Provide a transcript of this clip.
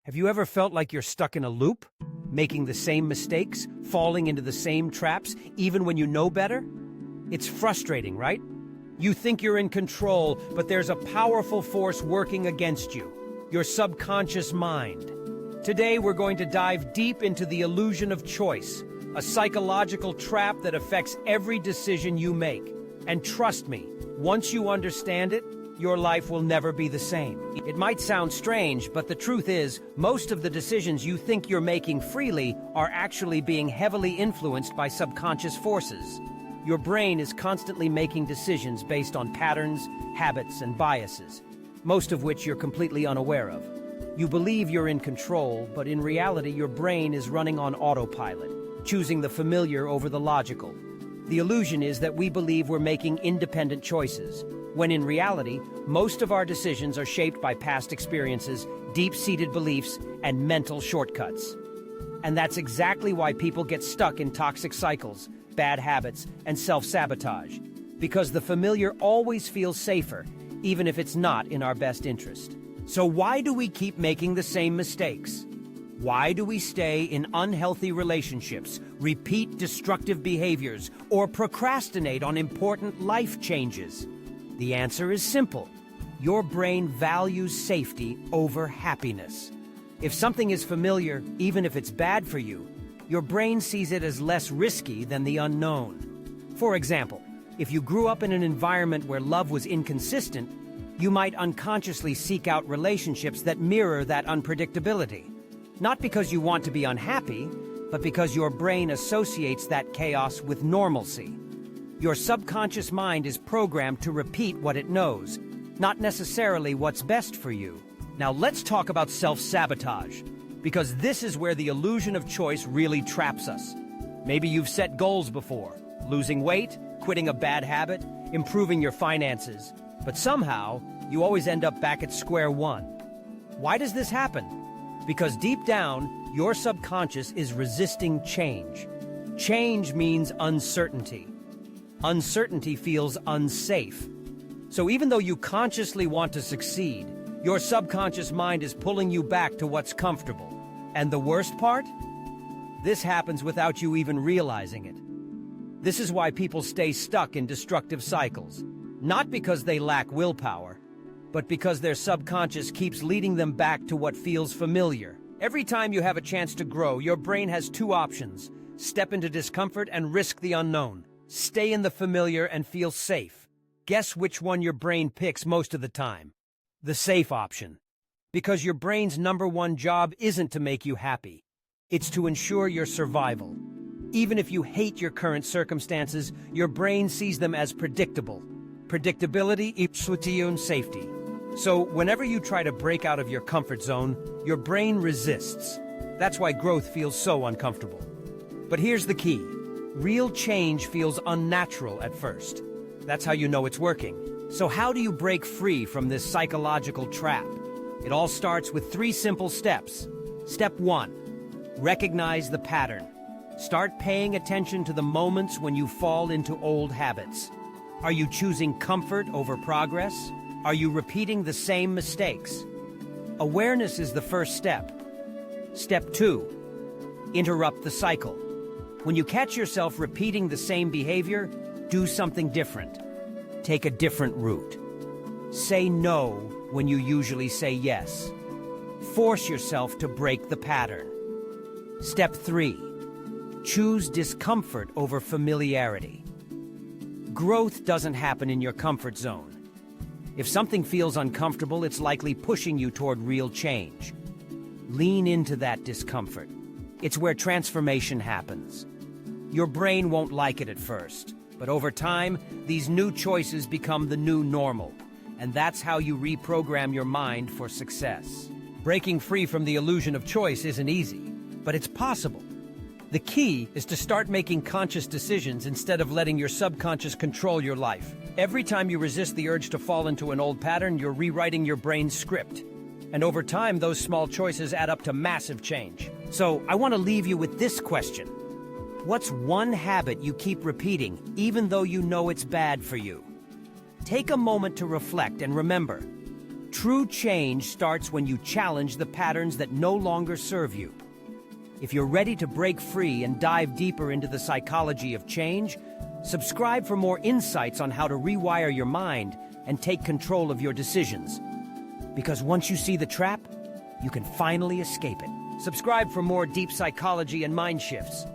Have you ever felt like you're stuck in a loop, making the same mistakes, falling into the same traps, even when you know better? It's frustrating, right? You think you're in control, but there's a powerful force working against you, your subconscious mind. Today, we're going to dive deep into the illusion of choice, a psychological trap that affects every decision you make. And trust me, once you understand it, your life will never be the same. It might sound strange, but the truth is, most of the decisions you think you're making freely are actually being heavily influenced by subconscious forces. Your brain is constantly making decisions based on patterns, habits, and biases, most of which you're completely unaware of. You believe you're in control, but in reality, your brain is running on autopilot, choosing the familiar over the logical. The illusion is that we believe we're making independent choices, when in reality, most of our decisions are shaped by past experiences, deep-seated beliefs, and mental shortcuts. And that's exactly why people get stuck in toxic cycles, bad habits, and self-sabotage. Because the familiar always feels safer, even if it's not in our best interest. So why do we keep making the same mistakes? Why do we stay in unhealthy relationships, repeat destructive behaviors, or procrastinate on important life changes? The answer is simple. Your brain values safety over happiness. If something is familiar, even if it's bad for you, your brain sees it as less risky than the unknown. For example, if you grew up in an environment where love was inconsistent, you might unconsciously seek out relationships that mirror that unpredictability. Not because you want to be unhappy, but because your brain associates that chaos with normalcy. Your subconscious mind is programmed to repeat what it knows, not necessarily what's best for you. Now let's talk about self-sabotage, because this is where the illusion of choice really traps us. Maybe you've set goals before, losing weight, quitting a bad habit, improving your finances, but somehow you always end up back at square one. Why does this happen? Because deep down, your subconscious is resisting change. Change means uncertainty. Uncertainty feels unsafe. So even though you consciously want to succeed, your subconscious mind is pulling you back to what's comfortable. And the worst part? This happens without you even realizing it. This is why people stay stuck in destructive cycles. Not because they lack willpower, but because their subconscious keeps leading them back to what feels familiar. Every time you have a chance to grow, your brain has two options: step into discomfort and risk the unknown. Stay in the familiar and feel safe. Guess which one your brain picks most of the time? The safe option. Because your brain's #1 job isn't to make you happy. It's to ensure your survival. Even if you hate your current circumstances, your brain sees them as predictable. Predictability equals safety. So whenever you try to break out of your comfort zone, your brain resists. That's why growth feels so uncomfortable. But here's the key. Real change feels unnatural at first. That's how you know it's working. So how do you break free from this psychological trap? It all starts with 3 simple steps. Step 1. Recognize the pattern. Start paying attention to the moments when you fall into old habits. Are you choosing comfort over progress? Are you repeating the same mistakes? Awareness is the first step. Step 2. Interrupt the cycle. When you catch yourself repeating the same behavior, do something different. Take a different route. Say no when you usually say yes. Force yourself to break the pattern. Step 3. Choose discomfort over familiarity. Growth doesn't happen in your comfort zone. If something feels uncomfortable, it's likely pushing you toward real change. Lean into that discomfort. It's where transformation happens. Your brain won't like it at first, but over time, these new choices become the new normal. And that's how you reprogram your mind for success. Breaking free from the illusion of choice isn't easy, but it's possible. The key is to start making conscious decisions instead of letting your subconscious control your life. Every time you resist the urge to fall into an old pattern, you're rewriting your brain's script. And over time, those small choices add up to massive change. So I want to leave you with this question. What's one habit you keep repeating, even though you know it's bad for you? Take a moment to reflect and remember, True change starts when you challenge the patterns that no longer serve you. If you're ready to break free and dive deeper into the psychology of change, subscribe for more insights on how to rewire your mind and take control of your decisions. Because once you see the trap, you can finally escape it. Subscribe for more deep psychology and mind shifts.